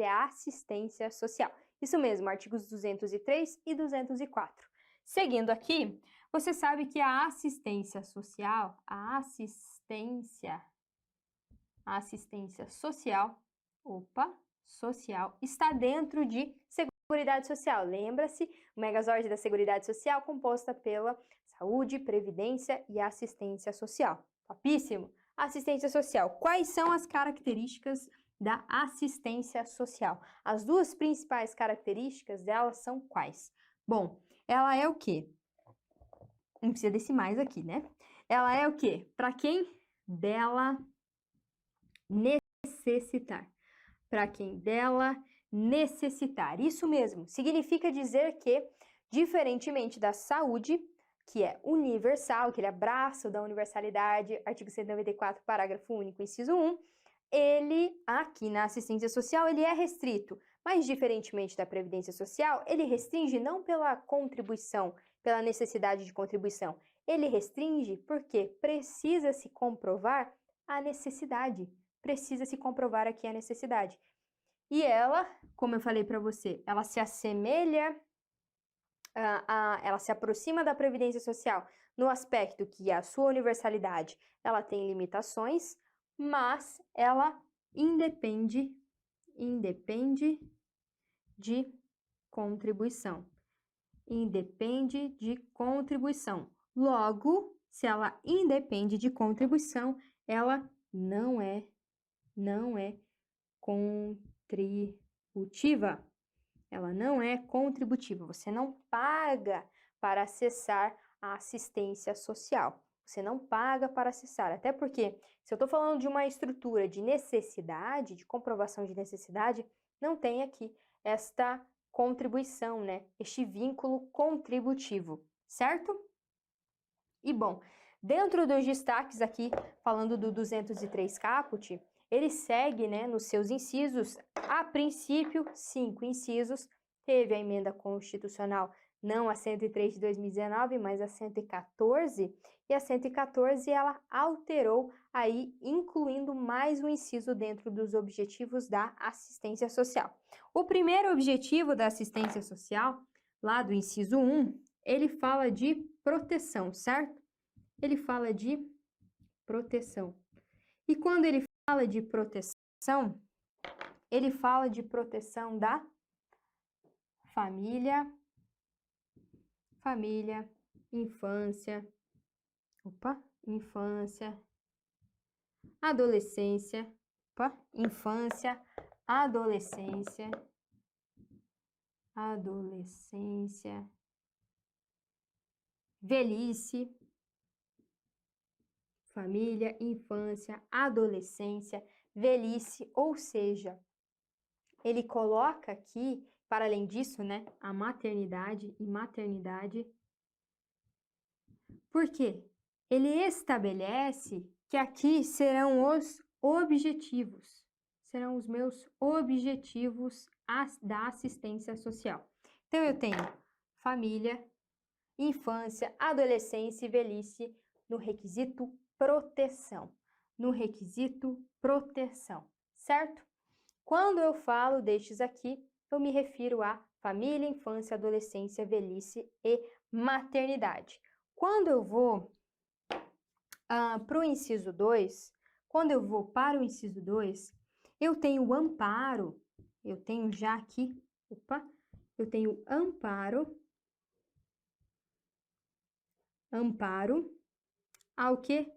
a assistência social. Isso mesmo, artigos 203 e 204. Seguindo aqui, você sabe que a assistência social, social, está dentro de Seguridade Social. Lembra-se, o Megazord da Seguridade Social composta pela saúde, previdência e assistência social. Topíssimo! Assistência social. Quais são as características da assistência social? As duas principais características dela são quais? Bom, ela é o quê? Não precisa desse mais aqui, né? Ela é o quê? Para quem dela necessitar. Para quem dela necessitar. Isso mesmo. Significa dizer que, diferentemente da saúde, que é universal, aquele abraço da universalidade, artigo 194, parágrafo único, inciso 1, ele, aqui na assistência social, ele é restrito, mas diferentemente da previdência social, ele restringe não pela contribuição, pela necessidade de contribuição, ele restringe porque precisa se comprovar a necessidade, precisa se comprovar aqui a necessidade. E ela, como eu falei para você, ela se assemelha, ela se aproxima da previdência social no aspecto que a sua universalidade, ela tem limitações, mas ela independe de contribuição. Independe de contribuição. Logo, se ela independe de contribuição, ela não é contributiva. Ela não é contributiva. Você não paga para acessar a assistência social. Você não paga para acessar. Até porque, se eu estou falando de uma estrutura de necessidade, de comprovação de necessidade, não tem aqui esta contribuição, né? Este vínculo contributivo, certo? E bom, dentro dos destaques aqui, falando do 203 caput, ele segue, né, nos seus incisos, a princípio, 5 incisos, teve a emenda constitucional, não a 103 de 2019, mas a 114, e a 114 ela alterou aí, incluindo mais um inciso dentro dos objetivos da assistência social. O primeiro objetivo da assistência social, lá do inciso 1, ele fala de proteção, certo? Ele fala de proteção. E quando ele fala de proteção, ele fala de proteção da família, infância, adolescência, velhice, família, infância, adolescência, velhice, ou seja, ele coloca aqui, para além disso, né, a maternidade e maternidade. Por quê? Ele estabelece que aqui serão os objetivos, serão os meus objetivos da assistência social. Então, eu tenho família, infância, adolescência e velhice no requisito proteção. Certo? Quando eu falo destes aqui, eu me refiro a família, infância, adolescência, velhice e maternidade. Quando eu vou para o inciso 2, eu tenho o amparo, eu tenho já aqui, eu tenho amparo ao quê?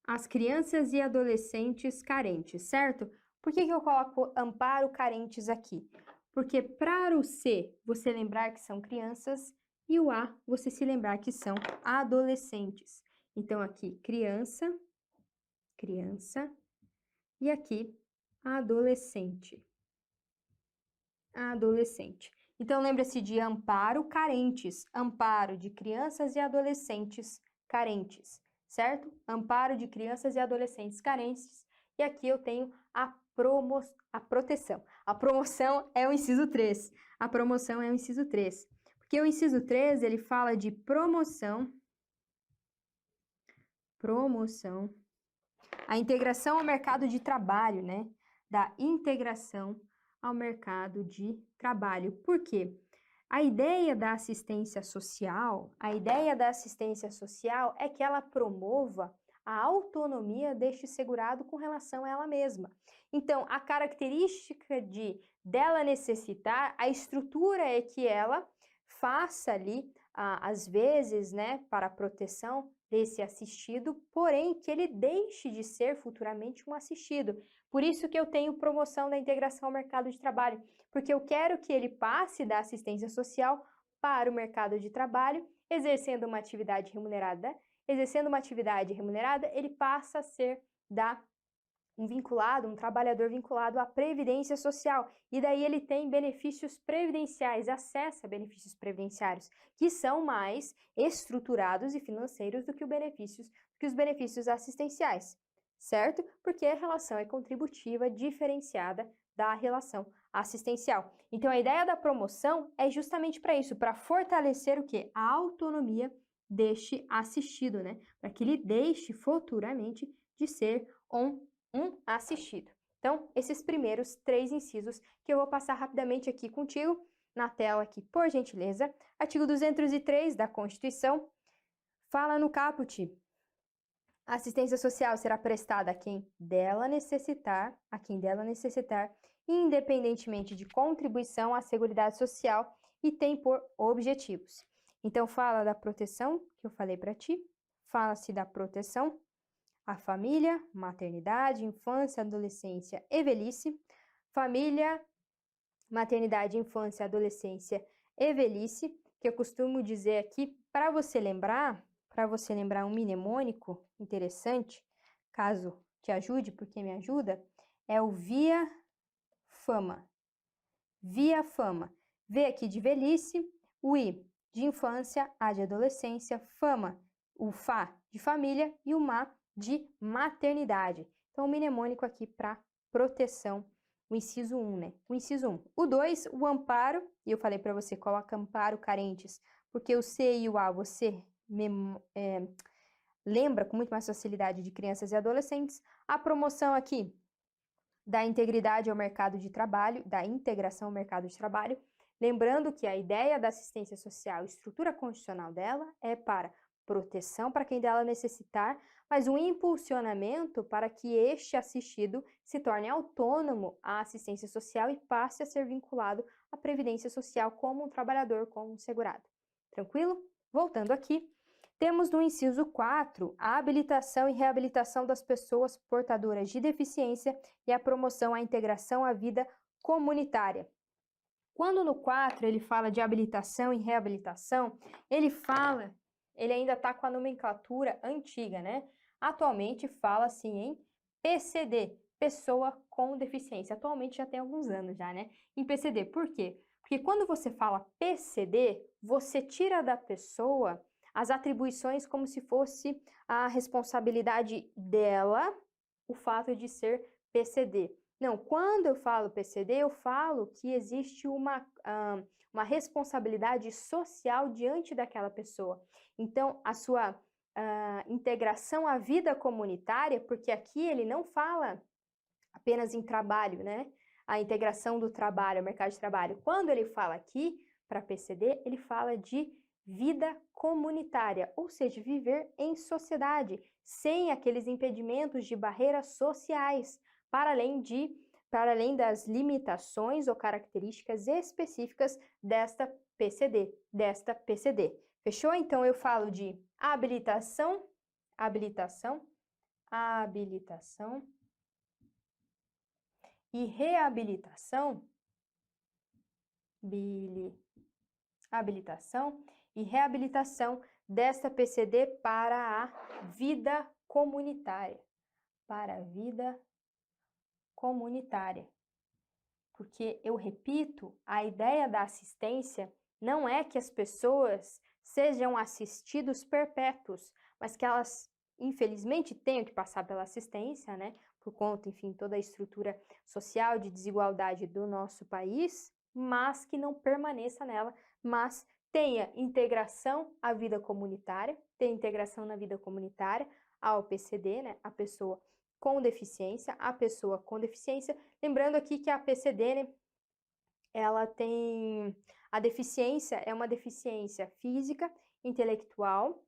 As crianças e adolescentes carentes, certo? Por que eu coloco amparo carentes aqui? Porque para o C, você lembrar que são crianças, e o A, você se lembrar que são adolescentes. Então, aqui, criança, e aqui, adolescente. Então, lembra-se de amparo carentes, amparo de crianças e adolescentes carentes, certo? Amparo de crianças e adolescentes carentes. E aqui eu tenho a proteção. A promoção é o inciso 3. Porque o inciso 3, ele fala de promoção, a integração ao mercado de trabalho, né? Da integração ao mercado de trabalho. Por quê? A ideia da assistência social, é que ela promova a autonomia deste segurado com relação a ela mesma. Então, a característica dela necessitar, a estrutura é que ela faça ali, às vezes, né, para a proteção desse assistido, porém que ele deixe de ser futuramente um assistido. Por isso que eu tenho promoção da integração ao mercado de trabalho, porque eu quero que ele passe da assistência social para o mercado de trabalho, exercendo uma atividade remunerada. Exercendo uma atividade remunerada, ele passa a ser um trabalhador vinculado à previdência social. E daí ele tem benefícios previdenciais, acessa benefícios previdenciários, que são mais estruturados e financeiros do que os benefícios assistenciais, certo? Porque a relação é contributiva diferenciada da relação assistencial. Então, a ideia da promoção é justamente para isso, para fortalecer o quê? A autonomia deste assistido, né? Para que ele deixe futuramente de ser um assistido. Então, esses primeiros 3 incisos que eu vou passar rapidamente aqui contigo, na tela aqui, por gentileza. Artigo 203 da Constituição fala no caput: a assistência social será prestada a quem dela necessitar, independentemente de contribuição à Seguridade Social e tem por objetivos. Então, fala da proteção, que eu falei para ti, fala-se da proteção à família, maternidade, infância, adolescência e velhice, família, maternidade, infância, adolescência e velhice, que eu costumo dizer aqui, para você lembrar um mnemônico interessante, caso te ajude, porque me ajuda, é o via fama. Via fama. V aqui de velhice, o I de infância, A de adolescência, fama, o Fá de família e o Ma de maternidade. Então, o mnemônico aqui para proteção, o inciso 1, né? O inciso 1. O 2, o amparo, e eu falei para você, coloca amparo carentes, porque o C e o A você lembra com muito mais facilidade de crianças e adolescentes. A promoção aqui da integridade ao mercado de trabalho, da integração ao mercado de trabalho, lembrando que a ideia da assistência social, a estrutura constitucional dela é para proteção para quem dela necessitar, mas um impulsionamento para que este assistido se torne autônomo à assistência social e passe a ser vinculado à previdência social como um trabalhador, como um segurado. Tranquilo? Voltando aqui, temos no inciso 4 a habilitação e reabilitação das pessoas portadoras de deficiência e a promoção à integração à vida comunitária. Quando no 4 ele fala de habilitação e reabilitação, ele ainda está com a nomenclatura antiga, né? Atualmente fala-se em PCD, pessoa com deficiência. Atualmente já tem alguns anos já, né? Em PCD. Por quê? Porque quando você fala PCD, você tira da pessoa as atribuições como se fosse a responsabilidade dela, o fato de ser PCD. Não, quando eu falo PCD, eu falo que existe uma responsabilidade social diante daquela pessoa. Então, a sua integração à vida comunitária, porque aqui ele não fala apenas em trabalho, né? A integração do trabalho, ao mercado de trabalho. Quando ele fala aqui, para PCD, ele fala de vida comunitária, ou seja, viver em sociedade, sem aqueles impedimentos de barreiras sociais, para além das limitações ou características específicas desta PCD. Fechou? Então, eu falo de habilitação e reabilitação, desta PCD para a vida comunitária. Porque, eu repito, a ideia da assistência não é que as pessoas sejam assistidos perpétuos, mas que elas, infelizmente, tenham que passar pela assistência, né? Por conta, enfim, toda a estrutura social de desigualdade do nosso país, mas que não permaneça nela, mas tenha integração à vida comunitária, ao PCD, né? A pessoa com deficiência, lembrando aqui que a PCD, né, ela tem a deficiência, é uma deficiência física, intelectual,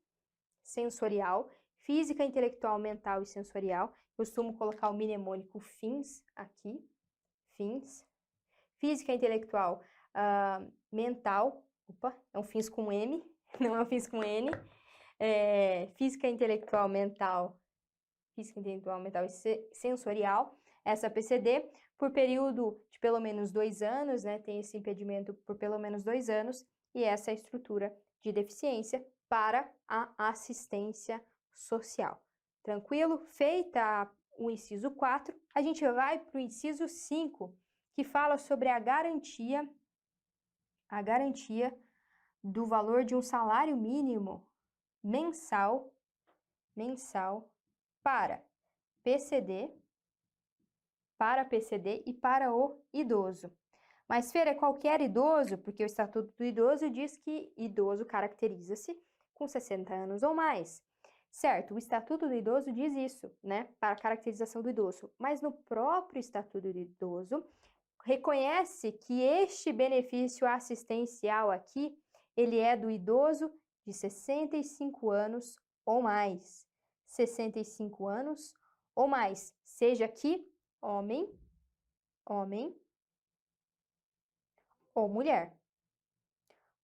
sensorial, física, intelectual, mental e sensorial. Costumo colocar o mnemônico FINS aqui, FINS. Física, intelectual, mental, opa, é um FINS com M, não é um FINS com N. Física, intelectual, mental e sensorial, essa PCD, por período de pelo menos 2 anos, né, tem esse impedimento por pelo menos 2 anos, e essa estrutura de deficiência para a assistência social. Tranquilo? Feita o inciso 4, a gente vai para o inciso 5, que fala sobre a garantia do valor de um salário mínimo mensal para PCD e para o idoso. Mas, Fer, é qualquer idoso, porque o Estatuto do Idoso diz que idoso caracteriza-se com 60 anos ou mais. Certo, o Estatuto do Idoso diz isso, né, para a caracterização do idoso. Mas no próprio Estatuto do Idoso, reconhece que este benefício assistencial aqui, ele é do idoso de 65 anos ou mais. 65 anos ou mais, seja aqui homem ou mulher.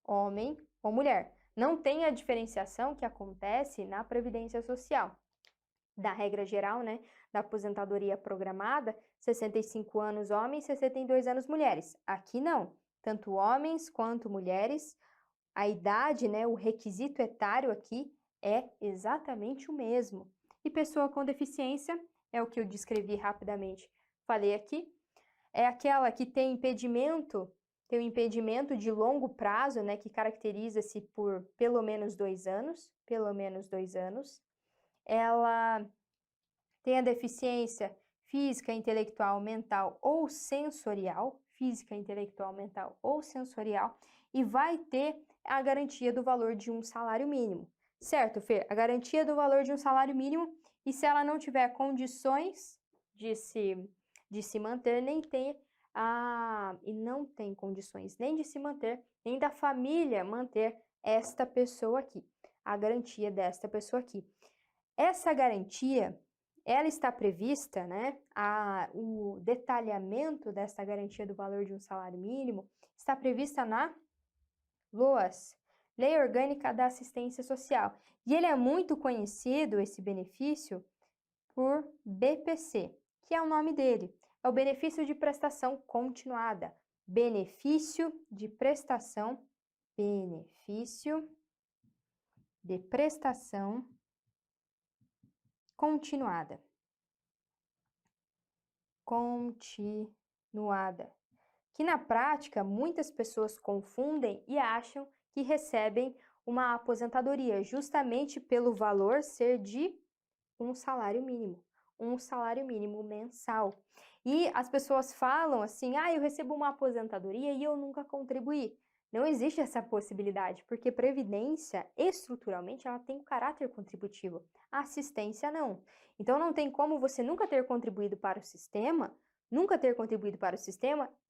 Homem ou mulher. Não tem a diferenciação que acontece na Previdência Social. Da regra geral, né, da aposentadoria programada, 65 anos homens, 62 anos mulheres. Aqui não. Tanto homens quanto mulheres, a idade, né, o requisito etário aqui é exatamente o mesmo. E pessoa com deficiência, é o que eu descrevi rapidamente, falei aqui, é aquela que tem um impedimento de longo prazo, né, que caracteriza-se por pelo menos 2 anos, ela tem a deficiência física, intelectual, mental ou sensorial, e vai ter a garantia do valor de um salário mínimo. Certo, Fer? A garantia do valor de um salário mínimo, e se ela não tiver condições de se manter, não tem condições nem de se manter, nem da família manter esta pessoa aqui, a garantia desta pessoa aqui. Essa garantia, ela está prevista, né? O detalhamento dessa garantia do valor de um salário mínimo está prevista na LOAS, Lei Orgânica da Assistência Social. E ele é muito conhecido, esse benefício, por BPC, que é o nome dele. É o benefício de prestação continuada. Benefício de prestação continuada. Que na prática muitas pessoas confundem e acham que recebem uma aposentadoria justamente pelo valor ser de um salário mínimo mensal. E as pessoas falam assim: eu recebo uma aposentadoria e eu nunca contribuí. Não existe essa possibilidade, porque previdência, estruturalmente, ela tem um caráter contributivo. A assistência não. Então não tem como você nunca ter contribuído para o sistema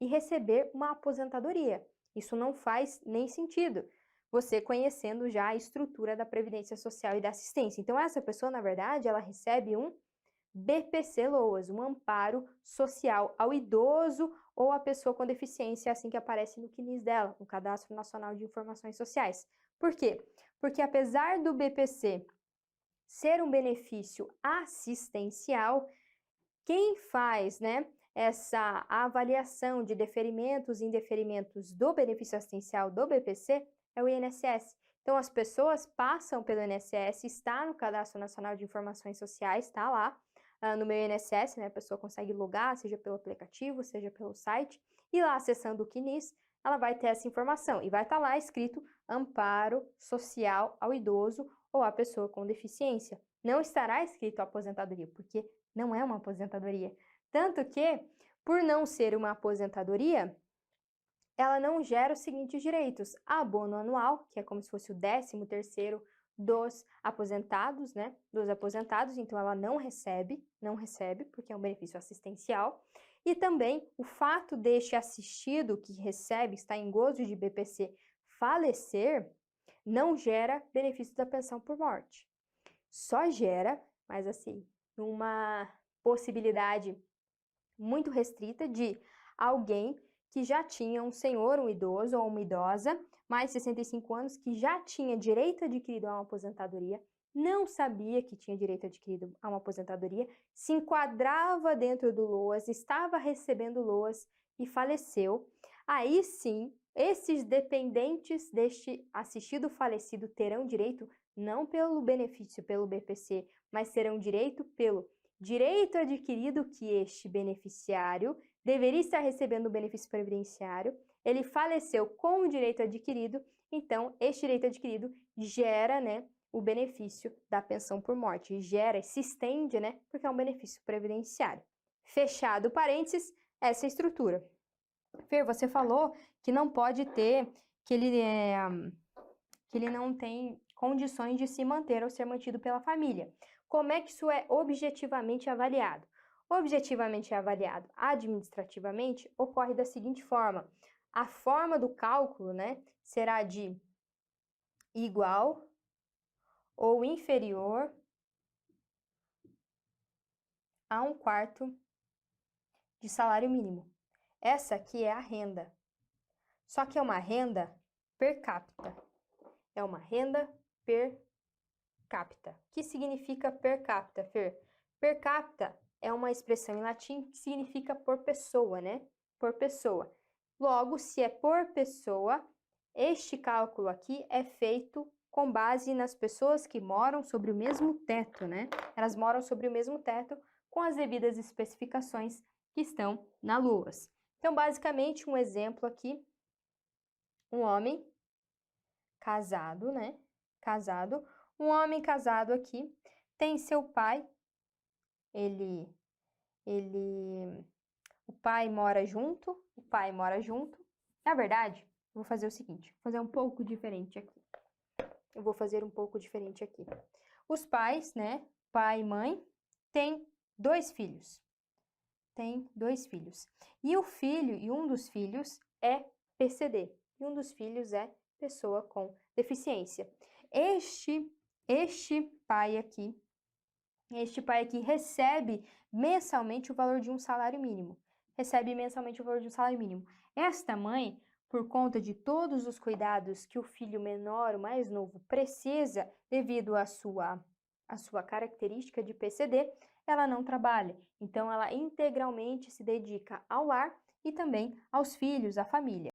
e receber uma aposentadoria. Isso não faz nem sentido, você conhecendo já a estrutura da Previdência Social e da assistência. Então, essa pessoa, na verdade, ela recebe um BPC-LOAS, um amparo social ao idoso ou à pessoa com deficiência, assim que aparece no CNIS dela, no Cadastro Nacional de Informações Sociais. Por quê? Porque apesar do BPC ser um benefício assistencial, quem faz, né, essa avaliação de deferimentos e indeferimentos do benefício assistencial do BPC é o INSS. Então, as pessoas passam pelo INSS, está no Cadastro Nacional de Informações Sociais, está lá no meu INSS, né, a pessoa consegue logar, seja pelo aplicativo, seja pelo site, e lá acessando o CNIS, ela vai ter essa informação e vai estar lá escrito amparo social ao idoso ou à pessoa com deficiência. Não estará escrito aposentadoria, porque não é uma aposentadoria. Tanto que, por não ser uma aposentadoria, ela não gera os seguintes direitos: abono anual, que é como se fosse o 13º dos aposentados, né? Dos aposentados, então ela não recebe, porque é um benefício assistencial. E também o fato deste assistido que recebe, está em gozo de BPC, falecer, não gera benefício da pensão por morte. Só gera, mas assim, uma possibilidade muito restrita de alguém que já tinha um senhor, um idoso ou uma idosa, mais de 65 anos, que já tinha direito adquirido a uma aposentadoria, não sabia que tinha direito adquirido a uma aposentadoria, se enquadrava dentro do LOAS, estava recebendo LOAS e faleceu. Aí sim, esses dependentes deste assistido falecido terão direito, não pelo benefício pelo BPC, mas terão direito pelo direito adquirido que este beneficiário deveria estar recebendo o benefício previdenciário, ele faleceu com o direito adquirido, então este direito adquirido gera, né, o benefício da pensão por morte, gera, se estende, né, porque é um benefício previdenciário. Fechado parênteses, essa estrutura. Fer, você falou que não pode ter, que ele não tem condições de se manter ou ser mantido pela família. Como é que isso é objetivamente avaliado? Objetivamente avaliado administrativamente ocorre da seguinte forma: a forma do cálculo, né, será de igual ou inferior a 1/4 de salário mínimo. Essa aqui é a renda. Só que é uma renda per capita. É uma renda per capita. O que significa per capita, Fer? Per capita é uma expressão em latim que significa por pessoa, né? Por pessoa. Logo, se é por pessoa, este cálculo aqui é feito com base nas pessoas que moram sobre o mesmo teto, né? Elas moram sobre o mesmo teto com as devidas especificações que estão na LOAS. Então, basicamente, um exemplo aqui, um homem casado, né? Casado, um homem casado aqui tem seu pai, o pai mora junto. Na verdade, eu vou fazer o seguinte, vou fazer um pouco diferente aqui. Os pais, né, pai e mãe, têm 2 filhos. E o filho, e um dos filhos é PCD, e um dos filhos é pessoa com deficiência. Este pai aqui recebe mensalmente o valor de um salário mínimo. Esta mãe, por conta de todos os cuidados que o filho menor, o mais novo, precisa devido à sua característica de PCD, ela não trabalha. Então, ela integralmente se dedica ao lar e também aos filhos, à família.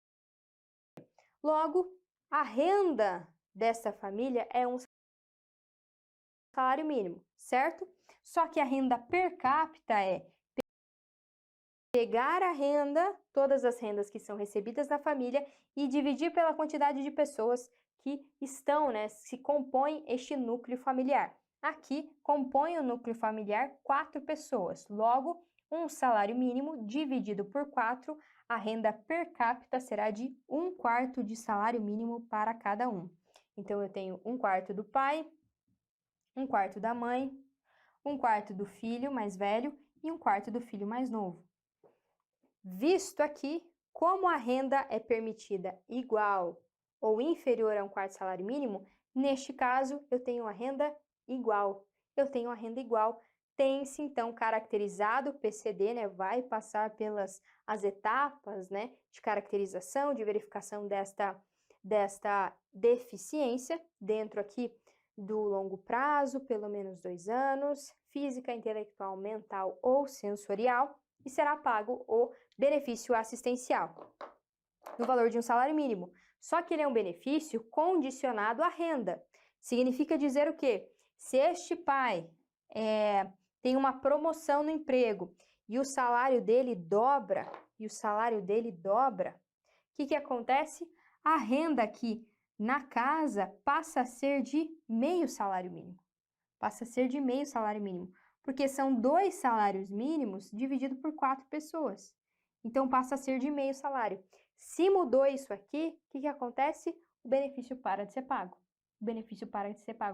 Logo, a renda dessa família é um salário mínimo, certo? Só que a renda per capita é pegar a renda, todas as rendas que são recebidas da família e dividir pela quantidade de pessoas que estão, né, se compõem este núcleo familiar. Aqui, compõe o núcleo familiar 4 pessoas. Logo, um salário mínimo dividido por 4, a renda per capita será de 1/4 de salário mínimo para cada um. Então, eu tenho 1/4 do pai, 1/4 da mãe, 1/4 do filho mais velho e 1/4 do filho mais novo. Visto aqui, como a renda é permitida igual ou inferior a 1/4 salário mínimo, neste caso, eu tenho a renda igual. Tem-se, então, caracterizado o PCD, né? Vai passar pelas as etapas, né, de caracterização, de verificação desta deficiência, dentro aqui do longo prazo, pelo menos 2 anos, física, intelectual, mental ou sensorial, e será pago o benefício assistencial, no valor de um salário mínimo. Só que ele é um benefício condicionado à renda. Significa dizer o quê? Se este pai tem uma promoção no emprego e o salário dele dobra, o que acontece? A renda aqui na casa passa a ser de meio salário mínimo. Porque são 2 salários mínimos dividido por 4 pessoas. Então, passa a ser de meio salário. Se mudou isso aqui, o que acontece? O benefício para de ser pago.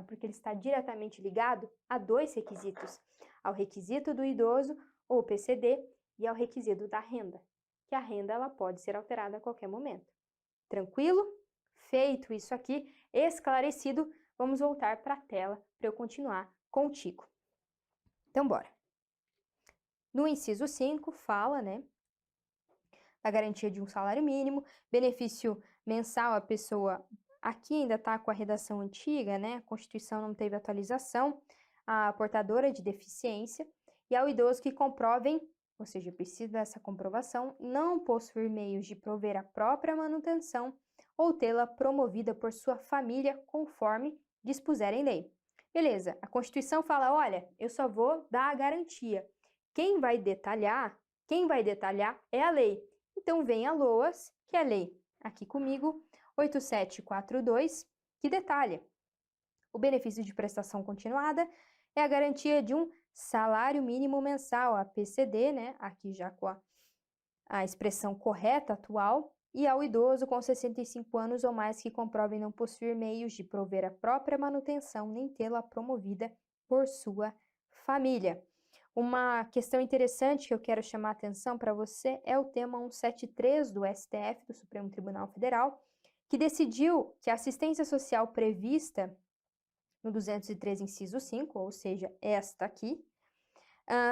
Porque ele está diretamente ligado a 2 requisitos. Ao requisito do idoso, ou PCD, e ao requisito da renda, que a renda ela pode ser alterada a qualquer momento. Tranquilo? Feito isso aqui, esclarecido, vamos voltar para a tela para eu continuar contigo. Então, bora. No inciso 5, fala, né, da garantia de um salário mínimo, benefício mensal, a pessoa aqui ainda está com a redação antiga, né, a Constituição não teve atualização, a portadora de deficiência, e ao idoso que comprovem, ou seja, precisa dessa comprovação, não possuir meios de prover a própria manutenção ou tê-la promovida por sua família conforme dispuser em lei. Beleza, a Constituição fala, olha, eu só vou dar a garantia. Quem vai detalhar é a lei. Então vem a LOAS, que é a lei, aqui comigo, 8742, que detalha. O benefício de prestação continuada é a garantia de um salário mínimo mensal, a PCD, né? Aqui já com a expressão correta atual, e ao idoso com 65 anos ou mais que comprove não possuir meios de prover a própria manutenção nem tê-la promovida por sua família. Uma questão interessante que eu quero chamar a atenção para você é o tema 173 do STF, do Supremo Tribunal Federal, que decidiu que a assistência social prevista no 203, inciso 5, ou seja, esta aqui,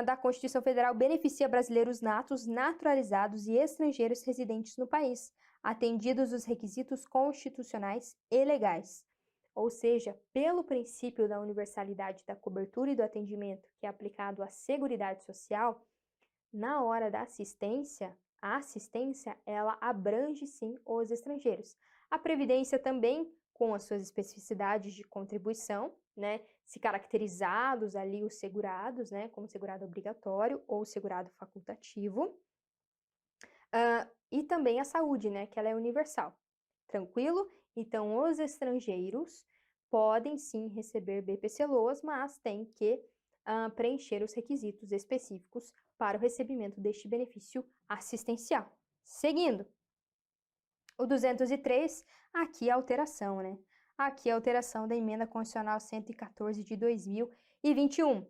da Constituição Federal beneficia brasileiros natos, naturalizados e estrangeiros residentes no país, atendidos os requisitos constitucionais e legais. Ou seja, pelo princípio da universalidade da cobertura e do atendimento que é aplicado à Seguridade Social, na hora da assistência, a assistência, ela abrange sim os estrangeiros. A Previdência também, com as suas especificidades de contribuição, né, se caracterizados ali os segurados, né, como segurado obrigatório ou segurado facultativo, e também a saúde, né, que ela é universal. Tranquilo? Então, os estrangeiros podem sim receber BPC-LOAS, mas têm que preencher os requisitos específicos para o recebimento deste benefício assistencial. Seguindo, o 203, aqui a alteração, né? Aqui a alteração da Emenda Constitucional 114 de 2021.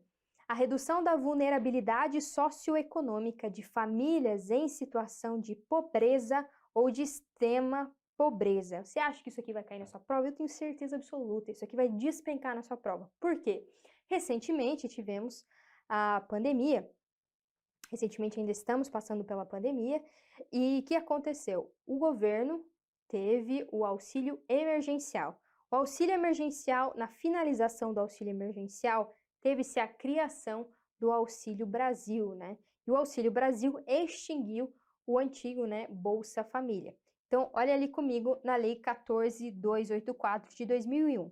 A redução da vulnerabilidade socioeconômica de famílias em situação de pobreza ou de extrema pobreza. Você acha que isso aqui vai cair na sua prova? Eu tenho certeza absoluta, isso aqui vai despencar na sua prova. Por quê? Recentemente tivemos a pandemia, recentemente ainda estamos passando pela pandemia, e o que aconteceu? O governo teve o auxílio emergencial. O auxílio emergencial, na finalização do auxílio emergencial, teve-se a criação do Auxílio Brasil, né? E o Auxílio Brasil extinguiu o antigo, né, Bolsa Família. Então, olha ali comigo na Lei 14.284 de 2001.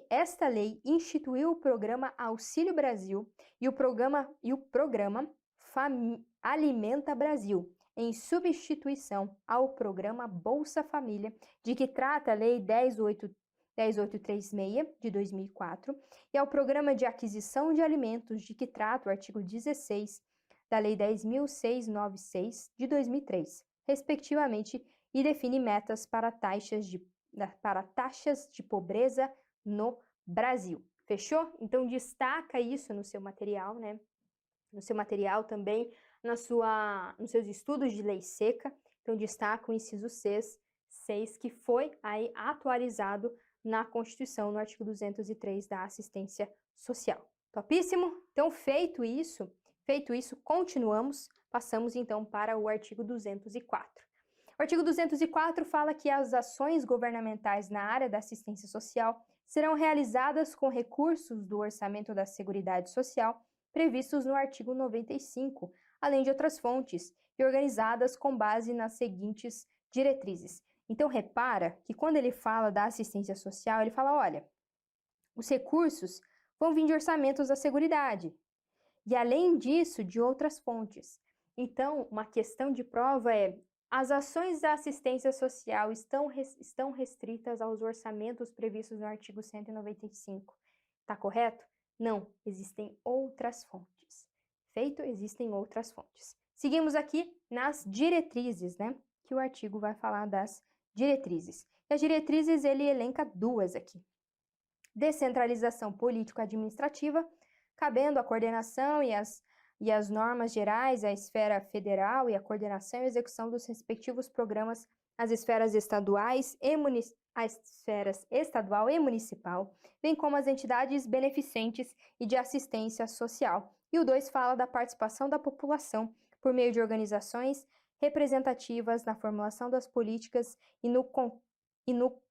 Esta lei instituiu o programa Auxílio Brasil e o programa Alimenta Brasil, em substituição ao programa Bolsa Família, de que trata a Lei 10.836 de 2004, e ao programa de aquisição de alimentos, de que trata o artigo 16 da Lei 10.696 de 2003, respectivamente, e define metas para taxas de pobreza no Brasil. Fechou? Então, destaca isso no seu material, né? No seu material também, nos seus estudos de lei seca. Então, destaca o inciso 6, que foi aí atualizado na Constituição, no artigo 203 da assistência social. Topíssimo? Então, feito isso, continuamos, passamos então para o artigo 204. O artigo 204 fala que as ações governamentais na área da assistência social serão realizadas com recursos do orçamento da Seguridade Social previstos no artigo 95, além de outras fontes, e organizadas com base nas seguintes diretrizes. Então, repara que quando ele fala da assistência social, ele fala, olha, os recursos vão vir de orçamentos da Seguridade, e além disso, de outras fontes. Então, uma questão de prova é, as ações da assistência social estão restritas aos orçamentos previstos no artigo 195. Tá correto? Não, existem outras fontes. Feito, existem outras fontes. Seguimos aqui nas diretrizes, né? Que o artigo vai falar das diretrizes. E as diretrizes, ele elenca duas aqui. Descentralização político-administrativa, cabendo a coordenação e as e as normas gerais à esfera federal e a coordenação e execução dos respectivos programas às esferas estaduais e às esferas estadual e municipal, bem como as entidades beneficentes e de assistência social. E o 2 fala da participação da população por meio de organizações representativas na formulação das políticas e no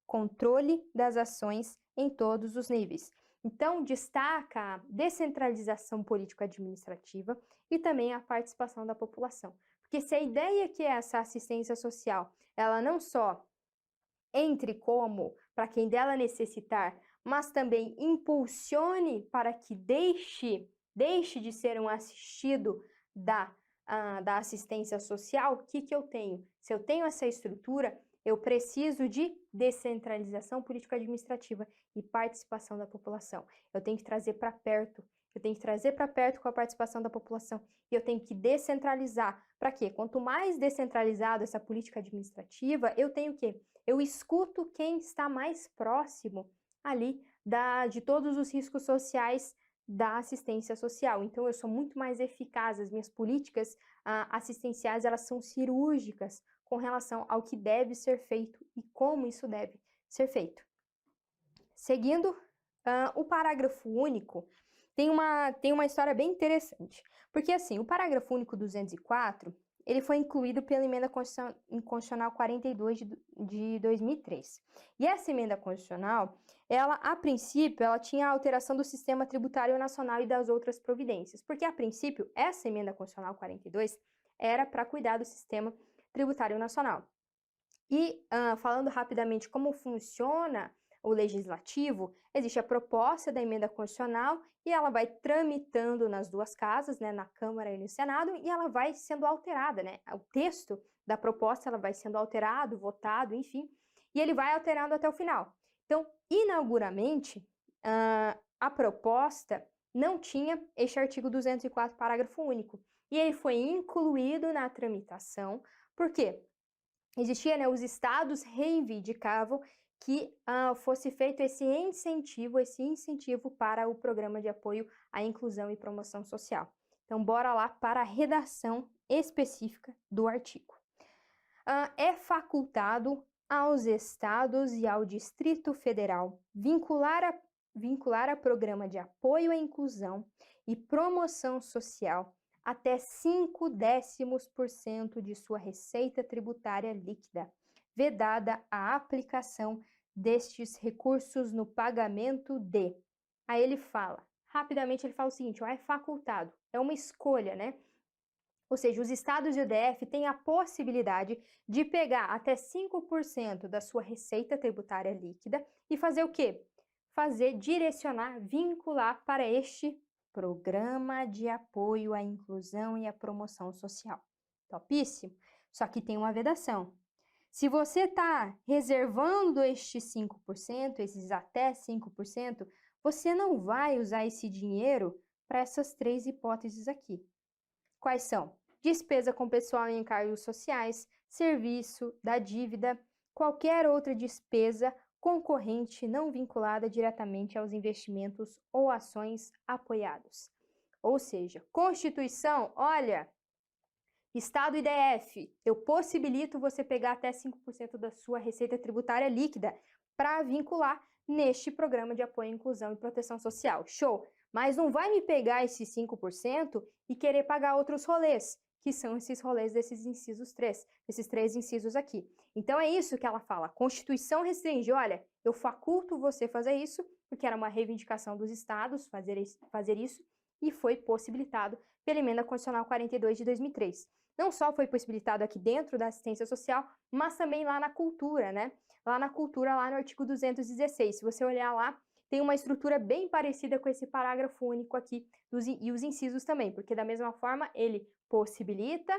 controle das ações em todos os níveis. Então, destaca a descentralização político-administrativa e também a participação da população. Porque se a ideia é que essa assistência social, ela não só entre como para quem dela necessitar, mas também impulsione para que deixe de ser um assistido da assistência social, o que eu tenho? Se eu tenho essa estrutura, eu preciso de descentralização político-administrativa e participação da população. Eu tenho que trazer para perto, com a participação da população, e eu tenho que descentralizar. Para quê? Quanto mais descentralizado essa política administrativa, eu tenho o quê? Eu escuto quem está mais próximo ali de todos os riscos sociais da assistência social. Então, eu sou muito mais eficaz, as minhas políticas assistenciais, elas são cirúrgicas com relação ao que deve ser feito e como isso deve ser feito. Seguindo, o parágrafo único tem uma história bem interessante, porque assim, o parágrafo único 204, ele foi incluído pela Emenda Constitucional 42 de 2003. E essa emenda constitucional, ela, a princípio, ela tinha a alteração do sistema tributário nacional e das outras providências, porque, a princípio, essa emenda constitucional 42 era para cuidar do sistema tributário nacional. E, falando rapidamente como funciona o legislativo, existe a proposta da emenda constitucional e ela vai tramitando nas duas casas, né, na Câmara e no Senado, e ela vai sendo alterada, né? O texto da proposta ela vai sendo alterado, votado, enfim, e ele vai alterando até o final. Então, inauguramente, a proposta não tinha este artigo 204, parágrafo único, e ele foi incluído na tramitação, por quê? Existia, né, os estados reivindicavam que fosse feito esse incentivo para o programa de apoio à inclusão e promoção social. Então, bora lá para a redação específica do artigo. É facultado aos estados e ao Distrito Federal vincular a programa de apoio à inclusão e promoção social até 0,5% de sua receita tributária líquida, vedada a aplicação destes recursos no pagamento de. Aí ele fala, rapidamente ele fala o seguinte, é facultado, é uma escolha, né? Ou seja, os estados e o DF têm a possibilidade de pegar até 5% da sua receita tributária líquida e fazer o quê? Direcionar, vincular para este Programa de Apoio à Inclusão e à Promoção Social. Topíssimo? Só que tem uma vedação. Se você está reservando estes 5%, esses até 5%, você não vai usar esse dinheiro para essas 3 hipóteses aqui. Quais são? Despesa com pessoal em encargos sociais, serviço, da dívida, qualquer outra despesa concorrente não vinculada diretamente aos investimentos ou ações apoiados. Ou seja, Constituição, olha, Estado e DF, eu possibilito você pegar até 5% da sua receita tributária líquida para vincular neste programa de apoio à inclusão e proteção social. Show! Mas não vai me pegar esses 5% e querer pagar outros rolês, que são esses rolês desses incisos 3, esses 3 incisos aqui. Então, é isso que ela fala. A Constituição restringe, olha, eu faculto você fazer isso, porque era uma reivindicação dos estados fazer isso, e foi possibilitado pela Emenda Constitucional 42 de 2003. Não só foi possibilitado aqui dentro da assistência social, mas também lá na cultura, né? Lá na cultura, lá no artigo 216. Se você olhar lá, tem uma estrutura bem parecida com esse parágrafo único aqui, e os incisos também, porque da mesma forma ele possibilita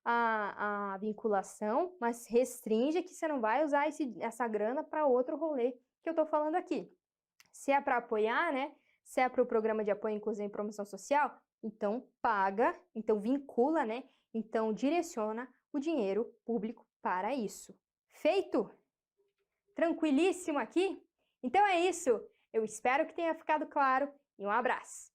a vinculação, mas restringe que você não vai usar essa grana para outro rolê que eu estou falando aqui. Se é para apoiar, né? Se é para o programa de apoio, inclusão e promoção social, então paga, então vincula, né? Então direciona o dinheiro público para isso. Feito? Tranquilíssimo aqui? Então é isso. Eu espero que tenha ficado claro e um abraço!